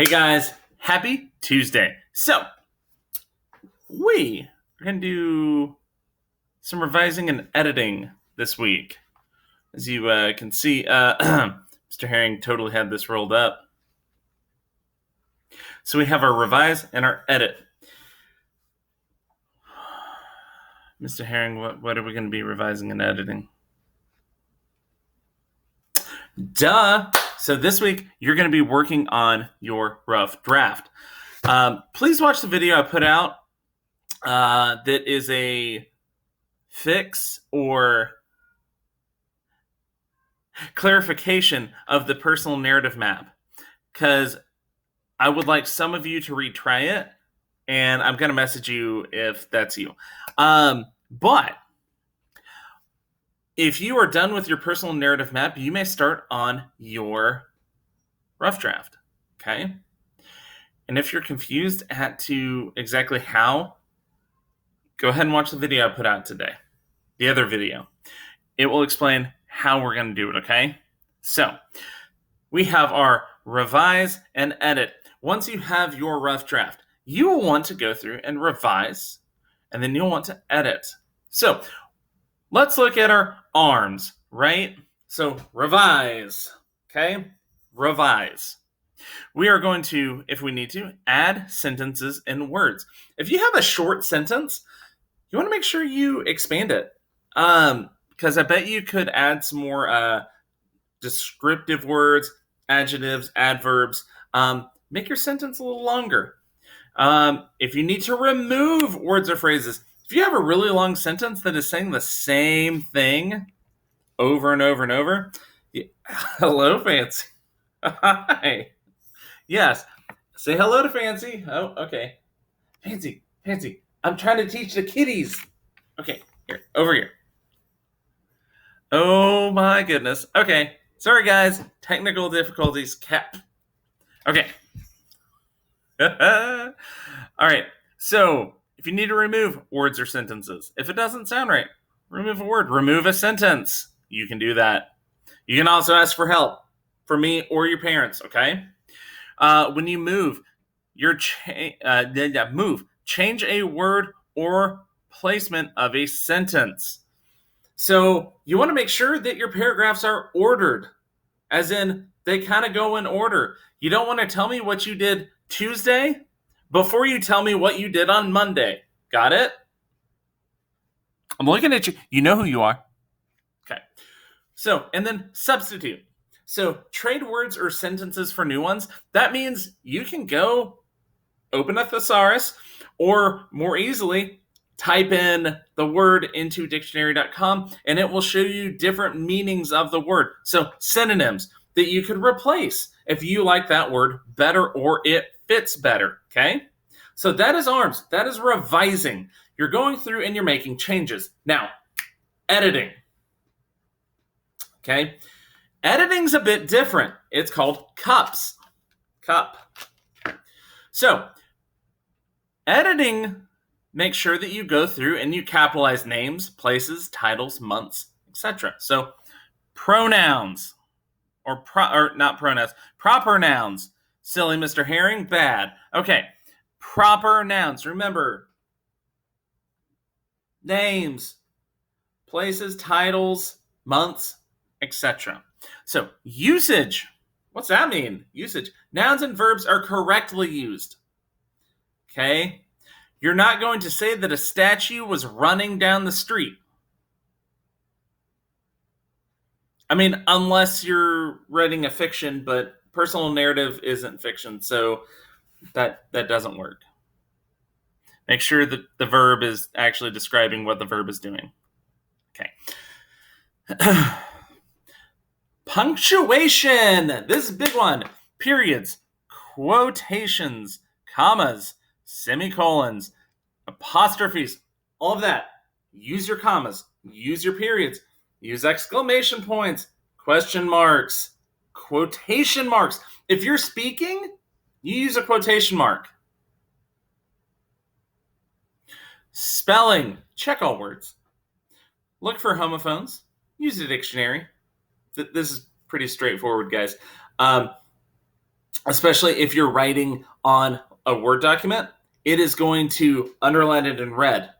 Hey guys, happy Tuesday. So, we are going to do some revising and editing this week. As you can see, Mr. Herring totally had this rolled up. So we have our revise and our edit. Mr. Herring, what are we going to be revising and editing? Duh! So this week, you're going to be working on your rough draft. Please watch the video I put out. That is a fix or clarification of the personal narrative map, because I would like some of you to retry it, and I'm going to message you if that's you. But if you are done with your personal narrative map, you may start on your rough draft, okay? And if you're confused as to exactly how, go ahead and watch the video I put out today, the other video. It will explain how we're going to do it, okay? So, we have our revise and edit. Once you have your rough draft, you will want to go through and revise, and then you'll want to edit. So, let's look at our arms, right? So, revise, okay? Revise. We are going to, if we need to, add sentences and words. If you have a short sentence, you want to make sure you expand it. Because I bet you could add some more descriptive words, adjectives, adverbs. Make your sentence a little longer. If you need to remove words or phrases, if you have a really long sentence that is saying the same thing over and over and over, hello, Fancy. Hi. Yes. Say hello to Fancy. Oh, okay. Fancy. I'm trying to teach the kitties. Okay, here, over here. Oh my goodness. Okay. Sorry, guys. Technical difficulties. Cap. Okay. All right. So, if you need to remove words or sentences, if it doesn't sound right, remove a word, remove a sentence. You can do that. You can also ask for help from me or your parents, okay? When you move, change a word or placement of a sentence. So you want to make sure that your paragraphs are ordered, as in they kind of go in order. You don't want to tell me what you did Tuesday before you tell me what you did on Monday. Got it? I'm looking at you. You know who you are. Okay. So, and then substitute. So trade words or sentences for new ones. That means you can go open a thesaurus, or more easily, type in the word into dictionary.com and it will show you different meanings of the word. So synonyms that you could replace if you like that word better or it fits better, okay? So that is arms. That is revising. You're going through and you're making changes. Now, editing. Okay? Editing's a bit different. It's called cups. Cup. So, editing makes sure that you go through and you capitalize names, places, titles, months, etc. So, pronouns, or not pronouns, proper nouns. Silly Mr. Herring, bad. Okay, proper nouns. Remember, names, places, titles, months, etc. So, usage. What's that mean? Usage. Nouns and verbs are correctly used. Okay? You're not going to say that a statue was running down the street. I mean, unless you're writing a fiction, but personal narrative isn't fiction, so that doesn't work. Make sure that the verb is actually describing what the verb is doing. Okay. Punctuation. This is a big one. Periods, quotations, commas, semicolons, apostrophes, all of that. Use your commas, use your periods, use exclamation points, question marks, quotation marks. If you're speaking, you use a quotation mark. Spelling, check all words. Look for homophones, use a dictionary. This is pretty straightforward, guys. especially if you're writing on a Word document, it is going to underline it in red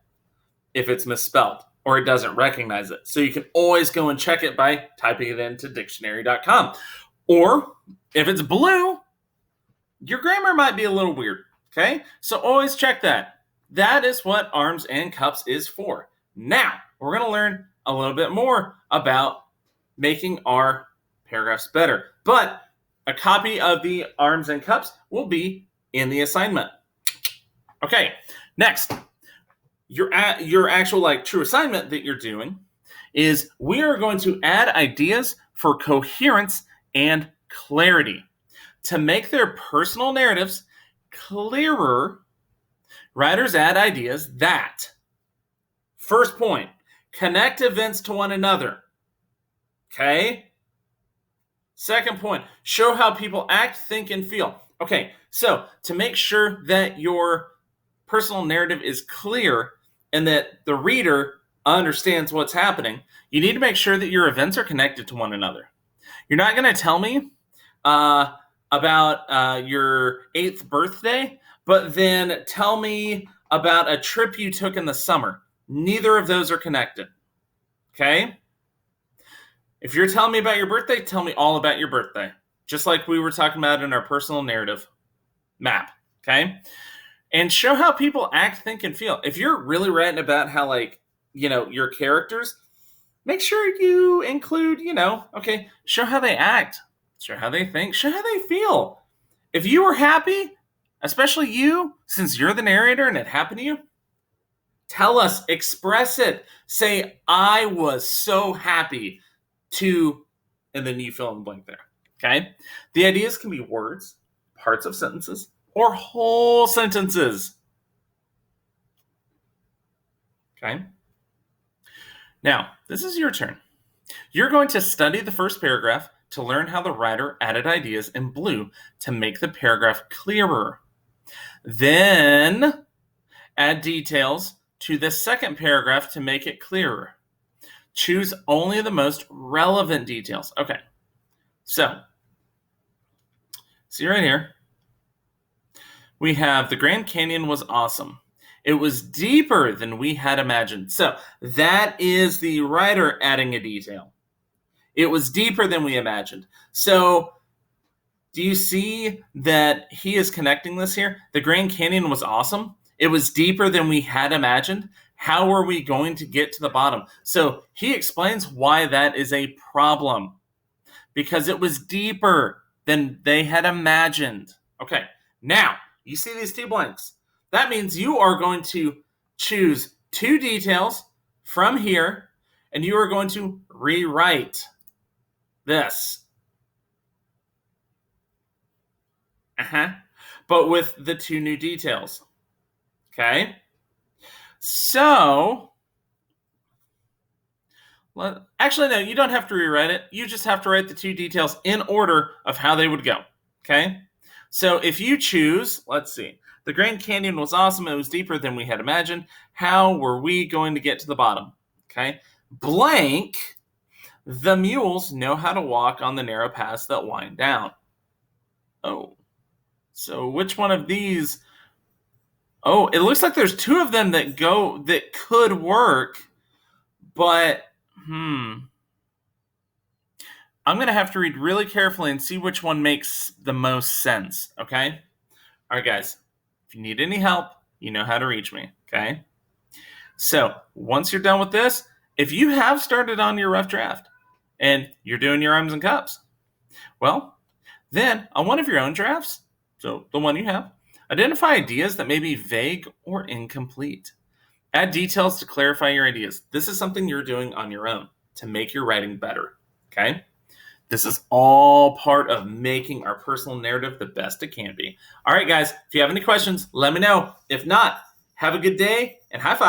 if it's misspelled or it doesn't recognize it. So you can always go and check it by typing it into dictionary.com. Or if it's blue, your grammar might be a little weird. Okay? So always check that. That is what Arms and Cups is for. Now, we're going to learn a little bit more about making our paragraphs better. But a copy of the Arms and Cups will be in the assignment. Okay, next. Your actual true assignment that you're doing is we are going to add ideas for coherence and clarity. To make their personal narratives clearer, writers add ideas that, first point, connect events to one another. Okay? Second point, show how people act, think, and feel. Okay, so to make sure that your personal narrative is clear and that the reader understands what's happening, you need to make sure that your events are connected to one another. You're not going to tell me about your 8th birthday, but then tell me about a trip you took in the summer. Neither of those are connected. Okay? If you're telling me about your birthday, tell me all about your birthday. Just like we were talking about in our personal narrative map. Okay? And show how people act, think, and feel. If you're really writing about how, your characters, make sure you include, show how they act, show how they think, show how they feel. If you were happy, especially you, since you're the narrator and it happened to you, tell us, express it. Say, I was so happy to, and then you fill in the blank there. Okay? The ideas can be words, parts of sentences, or whole sentences. Okay? Now, this is your turn. You're going to study the first paragraph to learn how the writer added ideas in blue to make the paragraph clearer. Then, add details to the second paragraph to make it clearer. Choose only the most relevant details. Okay, so, see right here, we have the Grand Canyon was awesome. It was deeper than we had imagined. So that is the writer adding a detail. It was deeper than we imagined. So do you see that he is connecting this here? The Grand Canyon was awesome. It was deeper than we had imagined. How are we going to get to the bottom? So he explains why that is a problem. Because it was deeper than they had imagined. Okay, now, you see these two blanks. That means you are going to choose two details from here, and you are going to rewrite this. But with the two new details. Okay? So, actually, no, you don't have to rewrite it. You just have to write the two details in order of how they would go. Okay? So if you choose, let's see, the Grand Canyon was awesome. It was deeper than we had imagined. How were we going to get to the bottom? Okay. Blank, the mules know how to walk on the narrow paths that wind down. Oh, so which one of these? Oh, it looks like there's two of them that could work, but I'm going to have to read really carefully and see which one makes the most sense, okay? All right, guys, if you need any help, you know how to reach me, okay? So once you're done with this, if you have started on your rough draft and you're doing your Arms and Cups, well, then on one of your own drafts, so the one you have, identify ideas that may be vague or incomplete. Add details to clarify your ideas. This is something you're doing on your own to make your writing better, okay? This is all part of making our personal narrative the best it can be. All right, guys, if you have any questions, let me know. If not, have a good day and high five.